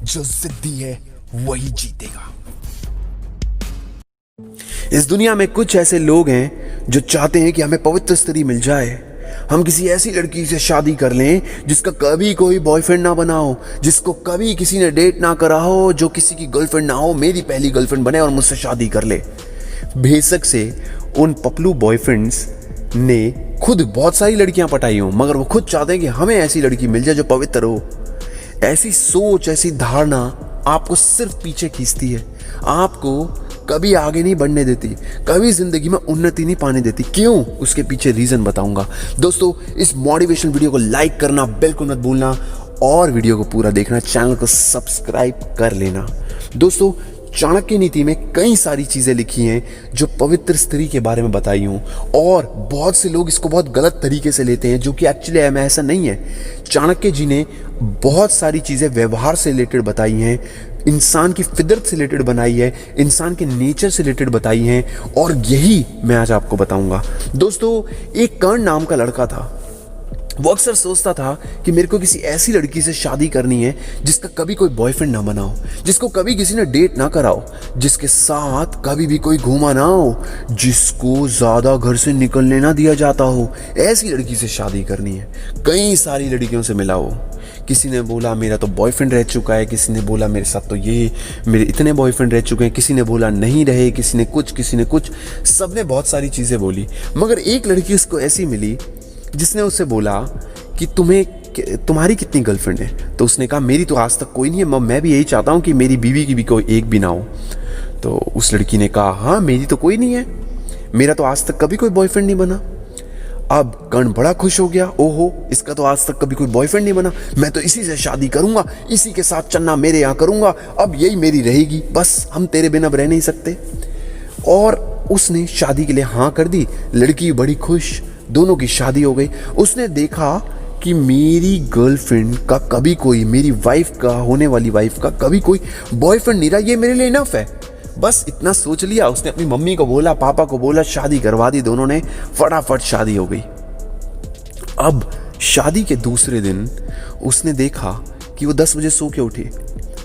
जो जिद्दी है वही जीतेगा। इस दुनिया में कुछ ऐसे लोग हैं जो चाहते हैं कि हमें पवित्र स्त्री मिल जाए, हम किसी ऐसी लड़की से शादी कर लें जिसका कभी कोई बॉयफ्रेंड ना बना हो, जिसको कभी किसी ने डेट ना करा हो, जो किसी की गर्लफ्रेंड ना हो, मेरी पहली गर्लफ्रेंड बने और मुझसे शादी कर ले। बेशक से उन पपलू बॉयफ्रेंड्स ने खुद बहुत सारी लड़कियां पटाई हो, मगर वो खुद चाहते हैं कि हमें ऐसी लड़की मिल जाए जो पवित्र हो। ऐसी सोच, ऐसी धारणा आपको सिर्फ पीछे खींचती है, आपको कभी आगे नहीं बढ़ने देती, कभी जिंदगी में उन्नति नहीं पाने देती। क्यों? उसके पीछे रीजन बताऊंगा। दोस्तों, इस मोटिवेशन वीडियो को लाइक करना बिल्कुल मत भूलना और वीडियो को पूरा देखना, चैनल को सब्सक्राइब कर लेना। दोस्तों, चाणक्य नीति में कई सारी चीजें लिखी हैं जो पवित्र स्त्री के बारे में बताई हूं, और बहुत से लोग इसको बहुत गलत तरीके से लेते हैं, जो कि एक्चुअली में ऐसा नहीं है। चाणक्य जी ने बहुत सारी चीजें व्यवहार से रिलेटेड बताई हैं, इंसान की फितरत से रिलेटेड बनाई है, इंसान के नेचर से रिलेटेड बताई हैं, और यही मैं आज आपको बताऊंगा। दोस्तों, एक कर्ण नाम का लड़का था। वो अक्सर सोचता था कि मेरे को किसी ऐसी लड़की से शादी करनी है जिसका कभी कोई बॉयफ्रेंड ना बना हो, जिसको कभी किसी ने डेट ना करा हो, जिसके साथ कभी भी कोई घूमा ना हो, जिसको ज्यादा घर से निकलने ना दिया जाता हो। ऐसी लड़की से शादी करनी है। कई सारी लड़कियों से मिला हो, किसी ने बोला मेरा तो बॉयफ्रेंड रह चुका है, किसी ने बोला मेरे साथ तो ये मेरे इतने बॉयफ्रेंड रह चुके हैं, किसी ने बोला नहीं रहे, किसी ने कुछ, सबने बहुत सारी चीजें बोली। मगर एक लड़की उसको ऐसी मिली जिसने उससे बोला कि तुम्हारी कितनी गर्लफ्रेंड है? तो उसने कहा मेरी तो आज तक कोई नहीं है, मैं भी यही चाहता हूँ कि मेरी बीवी की भी कोई एक भी ना हो। तो उस लड़की ने कहा हाँ, मेरी तो कोई नहीं है, मेरा तो आज तक कभी कोई बॉयफ्रेंड नहीं बना। अब कर्ण बड़ा खुश हो गया, ओहो, इसका तो आज तक कभी कोई बॉयफ्रेंड नहीं बना, मैं तो इसी से शादी करूंगा, इसी के साथ चन्ना मेरे यहाँ करूंगा, अब यही मेरी रहेगी, बस हम तेरे बिना रह नहीं सकते। और उसने शादी के लिए हाँ कर दी। लड़की बड़ी खुश, दोनों की शादी हो गई। उसने देखा कि मेरी गर्लफ्रेंड का कभी कोई, मेरी वाइफ का, होने वाली वाइफ का कभी कोई बॉयफ्रेंड नहीं रहा, ये मेरे लिए इनफ है। बस इतना सोच लिया। उसने अपनी मम्मी को बोला, पापा को बोला, शादी करवा दी। दोनों ने फटाफट शादी हो गई। अब शादी के दूसरे दिन उसने देखा कि वो 10 बजे सो के उठी,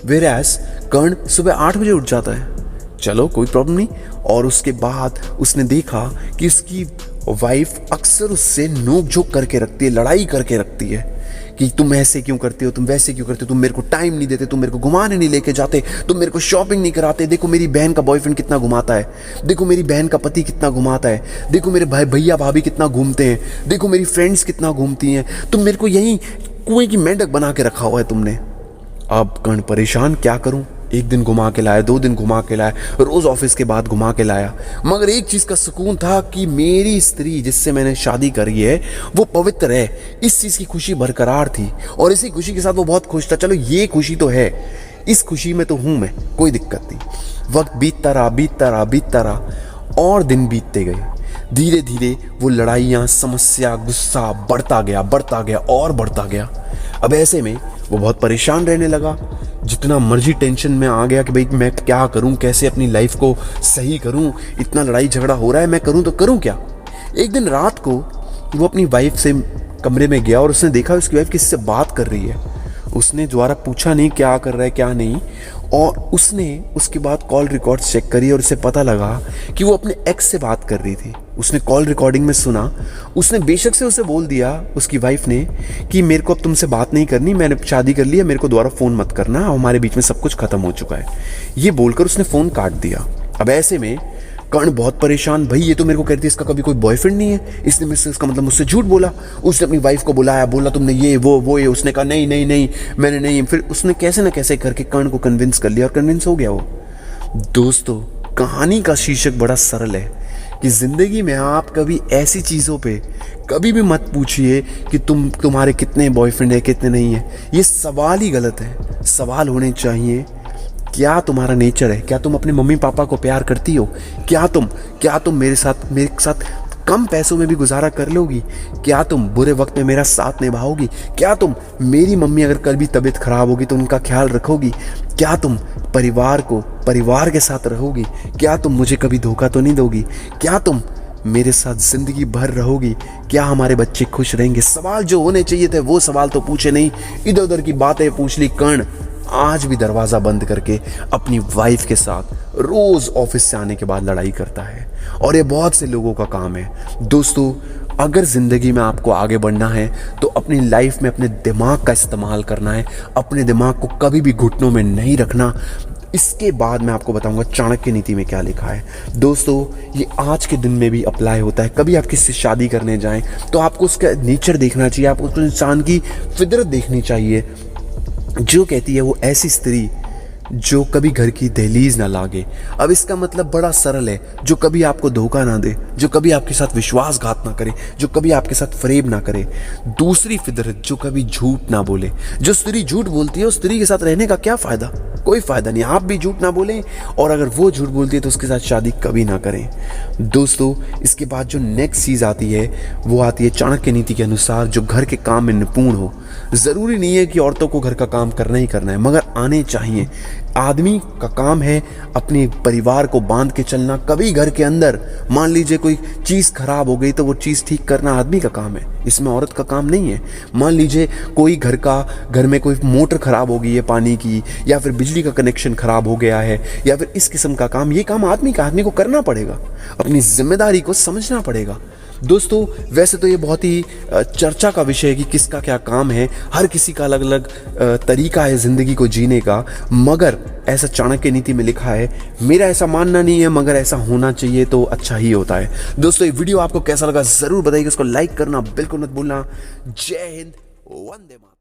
वेरएज कर्ण सुबह 8 बजे उठ जाता है। चलो कोई प्रॉब्लम नहीं। और उसके बाद उसने देखा कि उसकी वाइफ अक्सर उससे नोक झोंक करके रखती है, लड़ाई करके रखती है कि तुम ऐसे क्यों करते हो, तुम वैसे क्यों करते हो, तुम मेरे को टाइम नहीं देते, तुम मेरे को घुमाने नहीं लेके जाते, तुम मेरे को शॉपिंग नहीं कराते, देखो मेरी बहन का बॉयफ्रेंड कितना घुमाता है, देखो मेरी बहन का पति कितना घुमाता है, देखो मेरे भैया भाभी कितना घूमते हैं, देखो मेरी फ्रेंड्स कितना घूमती हैं, तुम मेरे को यहीं कुएं की मेंढक बना के रखा हुआ है तुमने। अब कर्ण परेशान, क्या करूं? एक दिन घुमा के लाया, 2 दिन घुमा के लाया, रोज ऑफिस के बाद घुमा के लाया, मगर एक चीज का सुकून था कि मेरी स्त्री जिससे मैंने शादी करी है वो पवित्र है। इस चीज की खुशी बरकरार थी और इसी खुशी के साथ वो बहुत खुश था। चलो ये खुशी तो है, इस खुशी में तो हूं मैं, कोई दिक्कत नहीं। वक्त बीतता रहा और दिन बीतते गए। धीरे धीरे वो लड़ाइयाँ, समस्या, गुस्सा बढ़ता गया और बढ़ता गया। अब ऐसे में वो बहुत परेशान रहने लगा। जितना मर्जी टेंशन में आ गया कि भाई मैं क्या करूं, कैसे अपनी लाइफ को सही करूं, इतना लड़ाई झगड़ा हो रहा है, मैं करूं तो करूं क्या। एक दिन रात को वो अपनी वाइफ से कमरे में गया और उसने देखा उसकी वाइफ किससे बात कर रही है। उसने दोबारा पूछा नहीं क्या कर रहा है क्या नहीं, और उसने उसके बाद कॉल रिकॉर्ड चेक करी और उसे पता लगा कि वो अपने एक्स से बात कर रही थी। उसने कॉल रिकॉर्डिंग में सुना, उसने बेशक से उसे बोल दिया उसकी वाइफ ने कि मेरे को अब तुमसे बात नहीं करनी, मैंने शादी कर लिया, मेरे को दोबारा फ़ोन मत करना, हमारे बीच में सब कुछ खत्म हो चुका है। ये बोलकर उसने फ़ोन काट दिया। अब ऐसे में कर्ण बहुत परेशान, भाई ये तो मेरे को कहती है इसका कभी कोई बॉयफ्रेंड नहीं है, इसने मुझसे, इसका मतलब मुझसे झूठ बोला। उसने अपनी वाइफ को बुलाया, बोला तुमने ये वो ये, उसने कहा नहीं मैंने नहीं। फिर उसने कैसे ना कैसे करके कर्ण को कन्विंस कर लिया और कन्विंस हो गया वो। दोस्तों, कहानी का शीर्षक बड़ा सरल है कि जिंदगी में आप कभी ऐसी चीज़ों पे कभी भी मत पूछिए कि तुम्हारे कितने बॉयफ्रेंड है कितने नहीं है। ये सवाल ही गलत है। सवाल होने चाहिए क्या तुम्हारा नेचर है, क्या तुम अपने मम्मी पापा को प्यार करती हो, क्या तुम मेरे साथ कम पैसों में भी गुजारा कर लोगी, क्या तुम बुरे वक्त में मेरा साथ निभाओगी, क्या तुम मेरी मम्मी अगर कल भी तबीयत खराब होगी तो उनका ख्याल रखोगी, क्या तुम परिवार के साथ रहोगी, क्या तुम मुझे कभी धोखा तो नहीं दोगी, क्या तुम मेरे साथ जिंदगी भर रहोगी, क्या हमारे बच्चे खुश रहेंगे। सवाल जो होने चाहिए थे वो सवाल तो पूछे नहीं, इधर उधर की बातें पूछ ली कर्ण। आज भी दरवाज़ा बंद करके अपनी वाइफ के साथ रोज़ ऑफिस से आने के बाद लड़ाई करता है। और ये बहुत से लोगों का काम है। दोस्तों, अगर ज़िंदगी में आपको आगे बढ़ना है तो अपनी लाइफ में अपने दिमाग का इस्तेमाल करना है। अपने दिमाग को कभी भी घुटनों में नहीं रखना। इसके बाद मैं आपको बताऊंगा चाणक्य नीति में क्या लिखा है। दोस्तों, ये आज के दिन में भी अप्लाई होता है। कभी आप किसी से शादी करने जाएं तो आपको उसका नेचर देखना चाहिए, आपको उस इंसान की फितरत देखनी चाहिए। जो कहती है वो ऐसी स्त्री जो कभी घर की दहलीज ना लागे। अब इसका मतलब बड़ा सरल है, जो कभी आपको धोखा ना दे, जो कभी आपके साथ विश्वासघात ना करे, जो कभी आपके साथ फरेब ना करे। दूसरी फितरत, जो कभी झूठ ना बोले। जो स्त्री झूठ बोलती है उस स्त्री के साथ रहने का क्या फ़ायदा? कोई फ़ायदा नहीं। आप भी झूठ ना बोलें और अगर वो झूठ बोलती है तो उसके साथ शादी कभी ना करें। दोस्तों, इसके बाद जो नेक्स्ट चीज़ आती है वो आती है चाणक्य नीति के अनुसार जो घर के काम में निपुण हो। ज़रूरी नहीं है कि औरतों को घर का काम करना ही करना है, मगर आने चाहिए। आदमी का काम है अपने परिवार को बांध के चलना। कभी घर के अंदर मान लीजिए कोई चीज़ खराब हो गई तो वो चीज़ ठीक करना आदमी का काम है, इसमें औरत का काम नहीं है। मान लीजिए कोई घर में कोई मोटर खराब हो गई है पानी की, या फिर बिजली का कनेक्शन खराब हो गया है, या फिर इस किस्म का काम, ये काम आदमी को करना पड़ेगा। अपनी जिम्मेदारी को समझना पड़ेगा। दोस्तों, वैसे तो ये बहुत ही चर्चा का विषय है कि किसका क्या काम है। हर किसी का अलग अलग तरीका है ज़िंदगी को जीने का, मगर ऐसा चाणक्य नीति में लिखा है। मेरा ऐसा मानना नहीं है, मगर ऐसा होना चाहिए तो अच्छा ही होता है। दोस्तों, ये वीडियो आपको कैसा लगा ज़रूर बताइएगा। इसको लाइक करना बिल्कुल मत भूलना। जय हिंद, वंदे मातरम।